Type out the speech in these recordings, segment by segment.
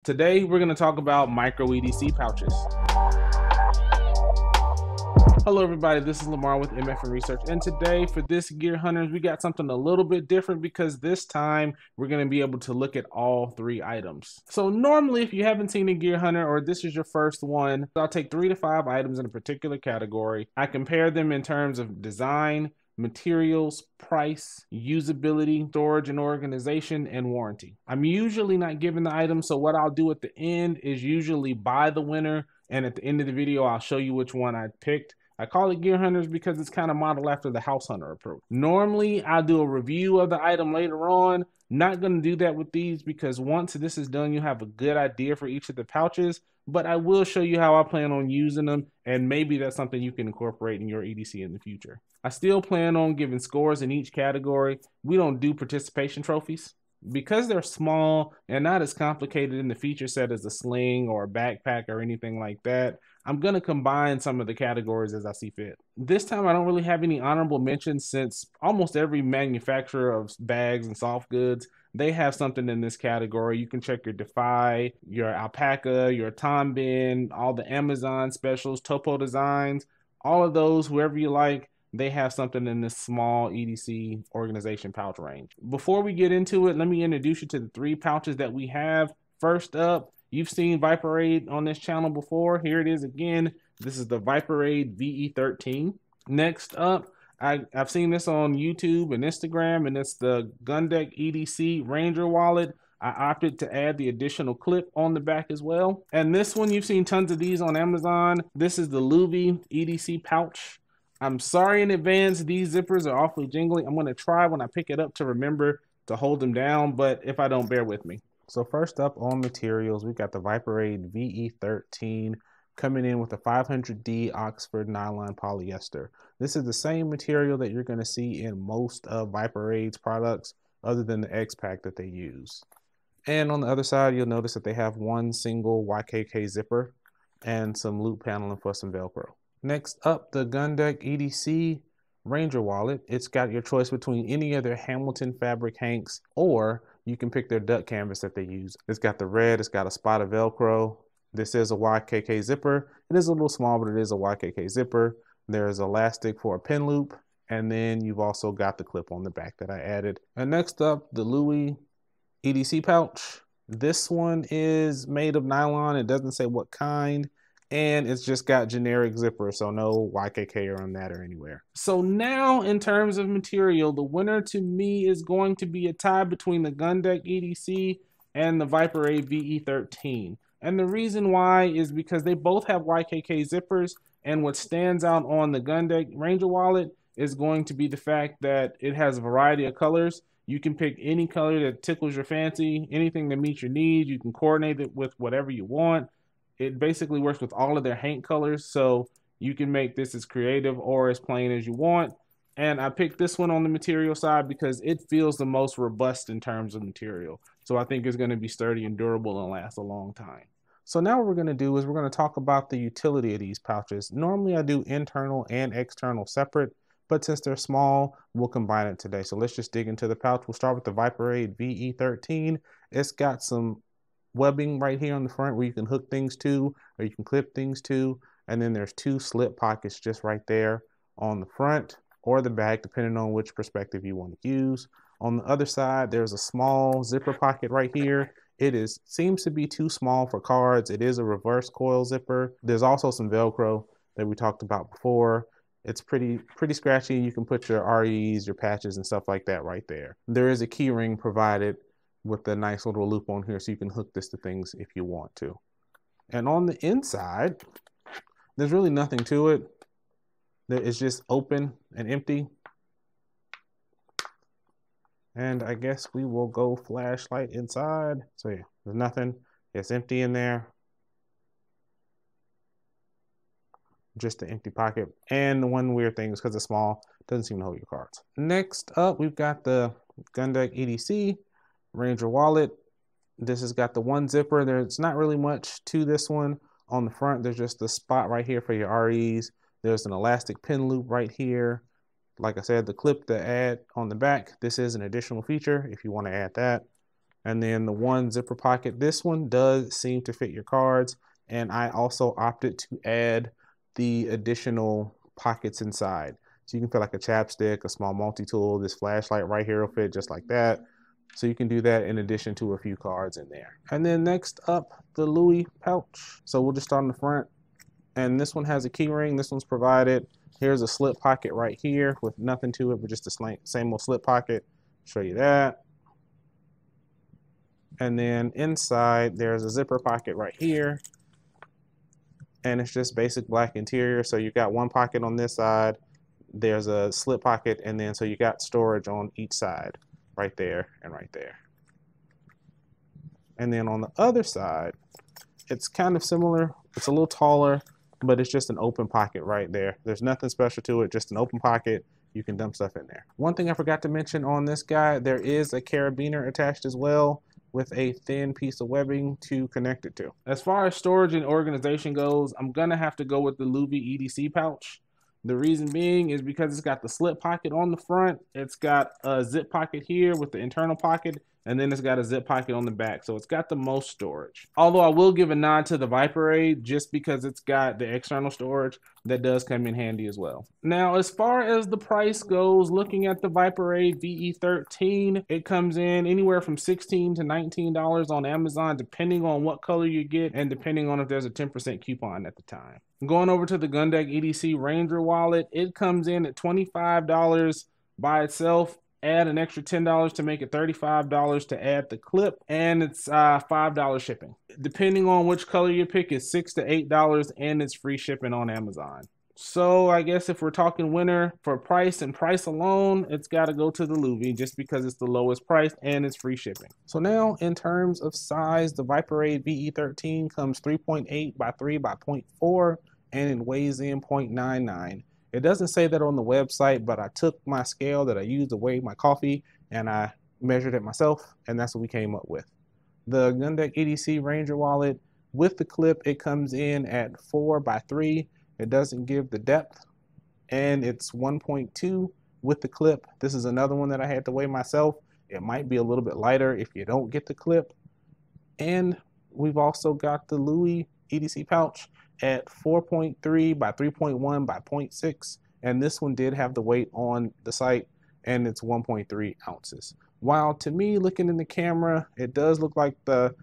Today, we're going to talk about micro EDC pouches. Hello everybody, this is Lamar with MF and Research, and today for this Gear Hunters, we got something a little bit different because this time we're going to be able to look at all three items. So normally if you haven't seen a Gear Hunter or this is your first one, I'll take 3 to 5 items in a particular category. I compare them in terms of design, materials, price, usability, storage and organization, and warranty. I'm usually not given the item, so what I'll do at the end is usually buy the winner, and at the end of the video I'll show you which one I picked. I call it Gear Hunters because it's kind of modeled after the House Hunter approach. Normally, I'll do a review of the item later on. Not going to do that with these because once this is done, you have a good idea for each of the pouches, but I will show you how I plan on using them, and maybe that's something you can incorporate in your EDC in the future. I still plan on giving scores in each category. We don't do participation trophies. Because they're small and not as complicated in the feature set as a sling or a backpack or anything like that, I'm going to combine some of the categories as I see fit. This time I don't really have any honorable mentions since almost every manufacturer of bags and soft goods, they have something in this category. You can check your Defy, your Alpaca, your Tombin, all the Amazon specials, Topo Designs, all of those, whoever you like, they have something in this small EDC organization pouch range. Before we get into it, let me introduce you to the 3 pouches that we have. First up, you've seen Viperade on this channel before. Here it is again. This is the Viperade VE13. Next up, I've seen this on YouTube and Instagram, and it's the Gondek EDC Ranger Wallet. I opted to add the additional clip on the back as well. And this one, you've seen tons of these on Amazon. This is the Lwuey EDC Pouch. I'm sorry in advance, these zippers are awfully jingly. I'm going to try when I pick it up to remember to hold them down, but if I don't, bear with me. So first up on materials, we got the Viperade VE13 coming in with a 500D Oxford nylon polyester. This is the same material that you're going to see in most of Viperade's products other than the X-Pack that they use. And on the other side, you'll notice that they have one single YKK zipper and some loop paneling for some Velcro. Next up, the Gondek EDC Ranger Wallet. It's got your choice between any of their Hamilton fabric hanks, or you can pick their duck canvas that they use. It's got the red, it's got a spot of Velcro. This is a YKK zipper. It is a little small, but it is a YKK zipper. There's elastic for a pin loop, and then you've also got the clip on the back that I added. And next up, the Lwuey EDC pouch. This one is made of nylon. It doesn't say what kind. And it's just got generic zipper, so no YKK on that or anywhere. So now in terms of material, the winner to me is going to be a tie between the Gondek EDC and the Viperade VE13. And the reason why is because they both have YKK zippers, and what stands out on the Gondek Ranger Wallet is going to be the fact that it has a variety of colors. You can pick any color that tickles your fancy, anything that meets your needs. You can coordinate it with whatever you want. It basically works with all of their hank colors, so you can make this as creative or as plain as you want. And I picked this one on the material side because it feels the most robust in terms of material. So I think it's going to be sturdy and durable and last a long time. So now what we're going to do is we're going to talk about the utility of these pouches. Normally I do internal and external separate, but since they're small, we'll combine it today. So let's just dig into the pouch. We'll start with the Viperade VE13. It's got some webbing right here on the front where you can hook things to or you can clip things to, and then there's 2 slip pockets just right there on the front or the back depending on which perspective you want to use. On the other side, there's a small zipper pocket right here. It seems to be too small for cards. It is a reverse coil zipper. There's also some Velcro that we talked about before. It's pretty scratchy. You can put your REs, your patches and stuff like that right there. There is a key ring provided with a nice little loop on here so you can hook this to things if you want to. And on the inside, there's really nothing to it. It's just open and empty. And I guess we will go flashlight inside. So yeah, there's nothing. It's empty in there. Just an empty pocket. And the one weird thing is because it's small, it doesn't seem to hold your cards. Next up, we've got the Gondek EDC Ranger Wallet. This has got the one zipper. There's not really much to this one. On the front, there's just a spot right here for your REs. There's an elastic pin loop right here. Like I said, the clip to add on the back, this is an additional feature if you want to add that. And then the one zipper pocket, this one does seem to fit your cards. And I also opted to add the additional pockets inside. So you can fit like a chapstick, a small multi-tool. This flashlight right here will fit just like that. So you can do that in addition to a few cards in there. And then next up, the Lwuey pouch. So we'll just start on the front. And this one has a key ring. This one's provided. Here's a slip pocket right here with nothing to it, but just the same old slip pocket. Show you that. And then inside, there's a zipper pocket right here. And it's just basic black interior. So you got one pocket on this side. There's a slip pocket, and then so you got storage on each side, right there and right there. And then on the other side, it's kind of similar. It's a little taller, but it's just an open pocket right there. There's nothing special to it, just an open pocket. You can dump stuff in there. One thing I forgot to mention on this guy, there is a carabiner attached as well with a thin piece of webbing to connect it to. As far as storage and organization goes, I'm gonna have to go with the Lwuey EDC pouch. The reason being is because it's got the slip pocket on the front, it's got a zip pocket here with the internal pocket, and then it's got a zip pocket on the back, so it's got the most storage. Although I will give a nod to the Viperade just because it's got the external storage that does come in handy as well. Now, as far as the price goes, looking at the Viperade VE13, it comes in anywhere from $16 to $19 on Amazon, depending on what color you get and depending on if there's a 10% coupon at the time. Going over to the Gondek EDC Ranger Wallet, it comes in at $25 by itself. Add an extra $10 to make it $35 to add the clip, and it's $5 shipping. Depending on which color you pick, it's $6 to $8, and it's free shipping on Amazon. So I guess if we're talking winner for price and price alone, it's got to go to the Lwuey just because it's the lowest price and it's free shipping. So now in terms of size, the Viperade VE13 comes 3.8 by 3 by 0.4 and it weighs in 0.99. It doesn't say that on the website, but I took my scale that I used to weigh my coffee and I measured it myself, and that's what we came up with. The Gondek EDC Ranger Wallet with the clip, it comes in at 4 by 3. It doesn't give the depth, and it's 1.2 with the clip. This is another one that I had to weigh myself. It might be a little bit lighter if you don't get the clip. And we've also got the Lwuey EDC pouch at 4.3 by 3.1 by 0.6, and this one did have the weight on the site, and it's 1.3 ounces. While to me, looking in the camera, it does look like the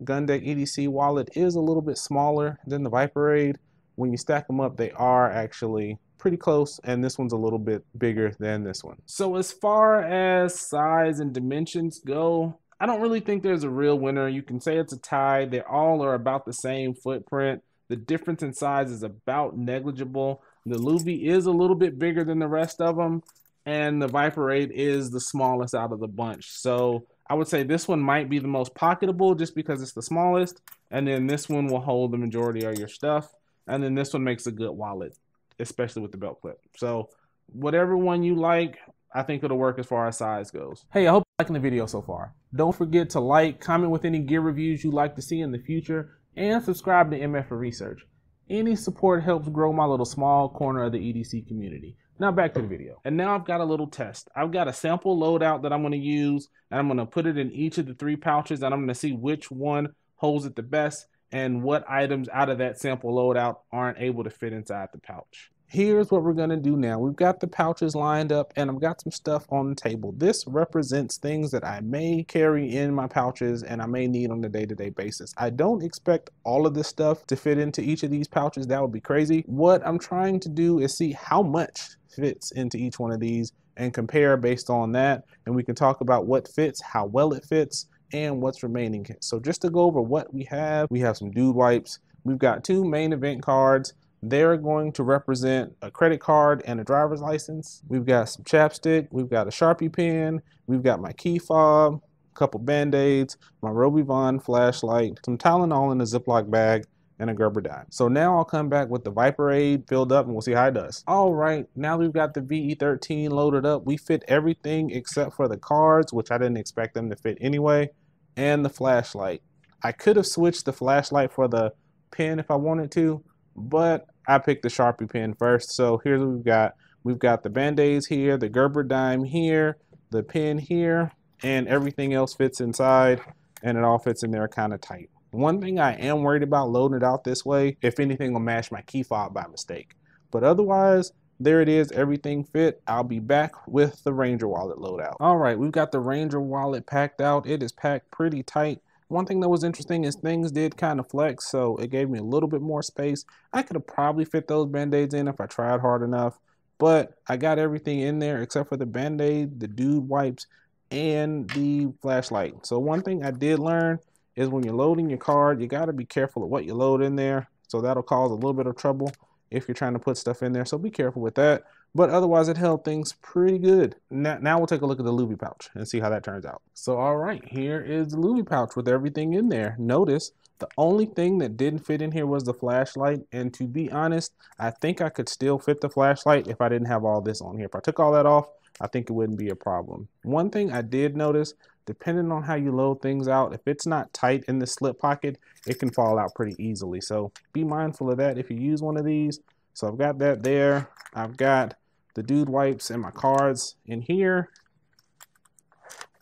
Gondek EDC wallet is a little bit smaller than the Viperade. When you stack them up, they are actually pretty close, and this one's a little bit bigger than this one. So as far as size and dimensions go, I don't really think there's a real winner. You can say it's a tie. They all are about the same footprint. The difference in size is about negligible. The Lwuey is a little bit bigger than the rest of them, and the Viperade is the smallest out of the bunch. So I would say this one might be the most pocketable just because it's the smallest, and then this one will hold the majority of your stuff, and then this one makes a good wallet, especially with the belt clip. So whatever one you like, I think it'll work as far as size goes. Hey, I hope you're liking the video so far. Don't forget to like, comment with any gear reviews you'd like to see in the future, and subscribe to MF for Research. Any support helps grow my little small corner of the EDC community. Now back to the video. And now I've got a little test. I've got a sample loadout that I'm going to use, and I'm going to put it in each of the 3 pouches, and I'm going to see which one holds it the best and what items out of that sample loadout aren't able to fit inside the pouch. Here's what we're going to do now. We've got the pouches lined up, and I've got some stuff on the table. This represents things that I may carry in my pouches and I may need on a day-to-day basis. I don't expect all of this stuff to fit into each of these pouches. That would be crazy. What I'm trying to do is see how much fits into each one of these and compare based on that, and we can talk about what fits, how well it fits, and what's remaining. So just to go over what we have some dude wipes. We've got 2 main event cards. They're going to represent a credit card and a driver's license. We've got some chapstick. We've got a Sharpie pen. We've got my key fob, a couple Band-Aids, my Roby Vaughn flashlight, some Tylenol in a Ziploc bag, and a Gerber dime. So now I'll come back with the Viperade filled up and we'll see how it does. All right, now we've got the VE13 loaded up. We fit everything except for the cards, which I didn't expect them to fit anyway, and the flashlight. I could have switched the flashlight for the pen if I wanted to, but I picked the Sharpie pen first. So here's what we've got. We've got the Band-Aids here, the Gerber dime here, the pen here, and everything else fits inside, and it all fits in there kind of tight. One thing I am worried about loading it out this way, if anything will mash my key fob by mistake. But otherwise, there it is, everything fit. I'll be back with the Ranger Wallet loadout. All right, we've got the Ranger Wallet packed out. It is packed pretty tight. One thing that was interesting is things did kind of flex, so it gave me a little bit more space. I could have probably fit those Band-Aids in if I tried hard enough, but I got everything in there except for the Band-Aid, the dude wipes, and the flashlight. So one thing I did learn is when you're loading your card, you got to be careful of what you load in there. So that'll cause a little bit of trouble if you're trying to put stuff in there. So be careful with that. But otherwise, it held things pretty good. Now we'll take a look at the Lwuey pouch and see how that turns out. So all right, here is the Lwuey pouch with everything in there. Notice the only thing that didn't fit in here was the flashlight. And to be honest, I think I could still fit the flashlight if I didn't have all this on here. If I took all that off, I think it wouldn't be a problem. One thing I did notice, depending on how you load things out, if it's not tight in the slip pocket, it can fall out pretty easily. So be mindful of that if you use one of these. So I've got that there. I've got the dude wipes and my cards in here.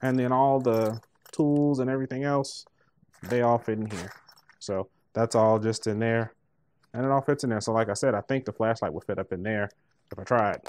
And then all the tools and everything else, they all fit in here. So that's all just in there. And it all fits in there. So like I said, I think the flashlight would fit up in there if I tried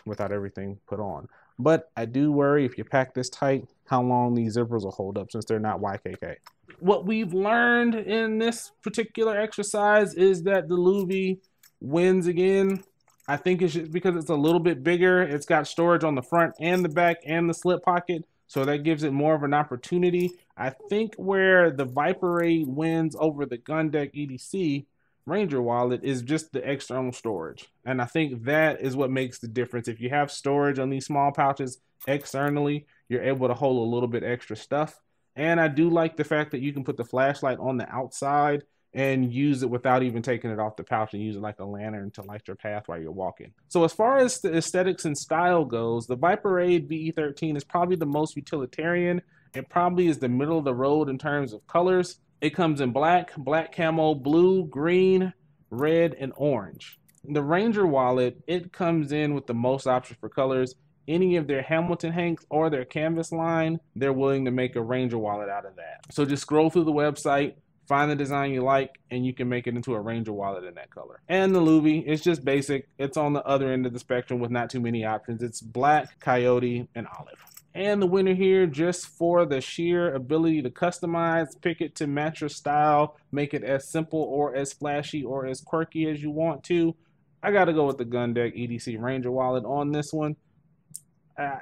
without everything put on. But I do worry if you pack this tight, how long these zippers will hold up since they're not YKK. What we've learned in this particular exercise is that the Lwuey wins again. I think it's just because it's a little bit bigger. It's got storage on the front and the back and the slip pocket. So that gives it more of an opportunity. I think where the Viperade wins over the Gondek EDC Ranger Wallet is just the external storage. And I think that is what makes the difference. If you have storage on these small pouches externally, you're able to hold a little bit extra stuff. And I do like the fact that you can put the flashlight on the outside and use it without even taking it off the pouch and use it like a lantern to light your path while you're walking. So as far as the aesthetics and style goes, the Viperade VE13 is probably the most utilitarian. It probably is the middle of the road in terms of colors. It comes in black, black camo, blue, green, red, and orange. The Ranger Wallet, it comes in with the most options for colors. Any of their Hamilton Hanks or their canvas line, they're willing to make a Ranger Wallet out of that. So just scroll through the website, find the design you like, and you can make it into a Ranger Wallet in that color. And the Lwuey, it's just basic. It's on the other end of the spectrum with not too many options. It's black, coyote, and olive. And the winner here, just for the sheer ability to customize, pick it to match your style, make it as simple or as flashy or as quirky as you want to, I got to go with the Gondek EDC Ranger Wallet on this one.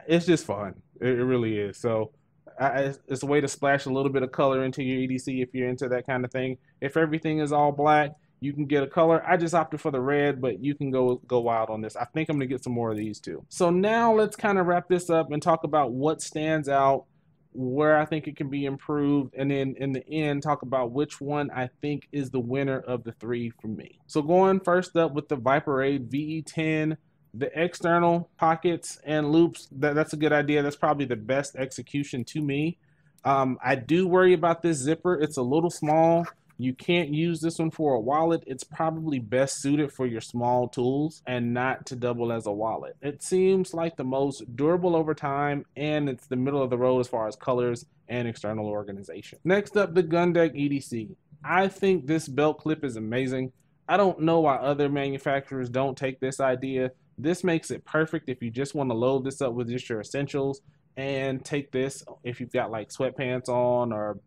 It's just fun. It really is. So it's a way to splash a little bit of color into your EDC if you're into that kind of thing. If everything is all black, you can get a color. I just opted for the red, but you can go wild on this. I think I'm gonna get some more of these too. So now let's kind of wrap this up and talk about what stands out, where I think it can be improved, and then in the end talk about which one I think is the winner of the three for me. So going first up with the Viperade VE10, the external pockets and loops, that's a good idea. That's probably the best execution to me. I do worry about this zipper. It's a little small. You can't use this one for a wallet. It's probably best suited for your small tools and not to double as a wallet. It seems like the most durable over time, and it's the middle of the road as far as colors and external organization. Next up, the Gondek EDC. I think this belt clip is amazing. I don't know why other manufacturers don't take this idea. This makes it perfect if you just want to load this up with just your essentials, and take this if you've got like sweatpants on or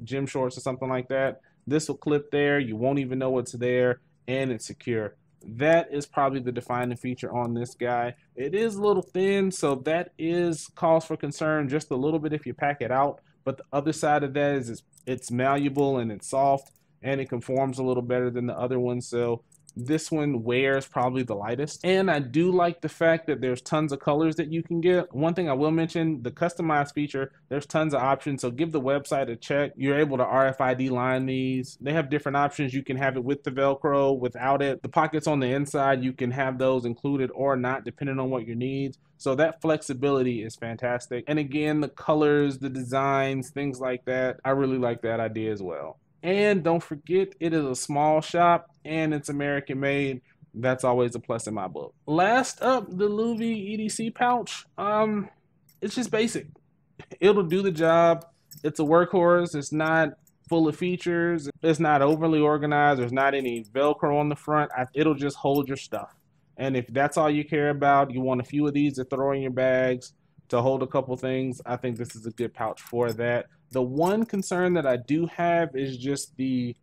gym shorts or something like that. This will clip there. You won't even know it's there, and it's secure. That is probably the defining feature on this guy. It is a little thin, so that is cause for concern just a little bit if you pack it out. But the other side of that is it's malleable and it's soft, and it conforms a little better than the other one. So this one wears probably the lightest. And I do like the fact that there's tons of colors that you can get. One thing I will mention, the customized feature, there's tons of options. So give the website a check. You're able to RFID line these. They have different options. You can have it with the Velcro, without it. The pockets on the inside, you can have those included or not, depending on what your needs. So that flexibility is fantastic. And again, the colors, the designs, things like that, I really like that idea as well. And don't forget, it is a small shop and it's American made. That's always a plus in my book. Last up, the Lwuey EDC pouch. It's just basic. it'll do the job. It's a workhorse. It's not full of features. It's not overly organized. There's not any Velcro on the front. It'll just hold your stuff. And if that's all you care about, you want a few of these to throw in your bags to hold a couple things, I think this is a good pouch for that. The one concern that I do have is just the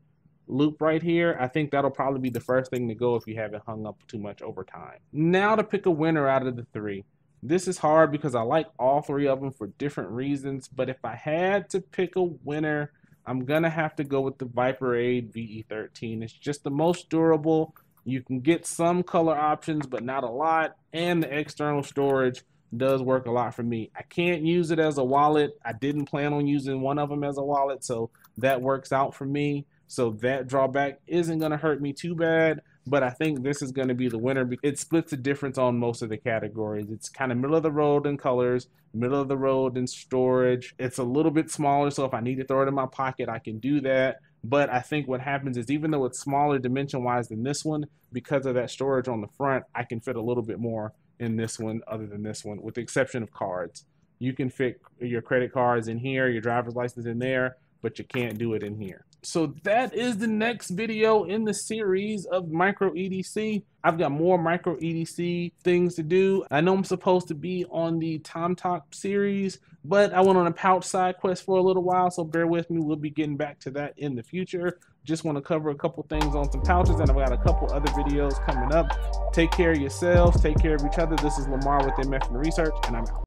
loop right here. I think that'll probably be the first thing to go if you haven't hung up too much over time. Now to pick a winner out of the three. This is hard because I like all three of them for different reasons, but if I had to pick a winner, I'm gonna have to go with the Viperade VE13. It's just the most durable. You can get some color options, but not a lot, and the external storage does work a lot for me. I can't use it as a wallet. I didn't plan on using one of them as a wallet, so that works out for me. So that drawback isn't going to hurt me too bad, but I think this is going to be the winner. It splits the difference on most of the categories. It's kind of middle of the road in colors, middle of the road in storage. It's a little bit smaller, so if I need to throw it in my pocket, I can do that. But I think what happens is, even though it's smaller dimension-wise than this one, because of that storage on the front, I can fit a little bit more in this one other than this one, with the exception of cards. You can fit your credit cards in here, your driver's license in there, but you can't do it in here. So that is the next video in the series of Micro EDC. I've got more Micro EDC things to do. I know I'm supposed to be on the Tom Talk series, but I went on a pouch side quest for a little while, so bear with me. We'll be getting back to that in the future. Just want to cover a couple things on some pouches, and I've got a couple other videos coming up. Take care of yourselves, take care of each other. This is Lamar with MF and Research, and I'm out.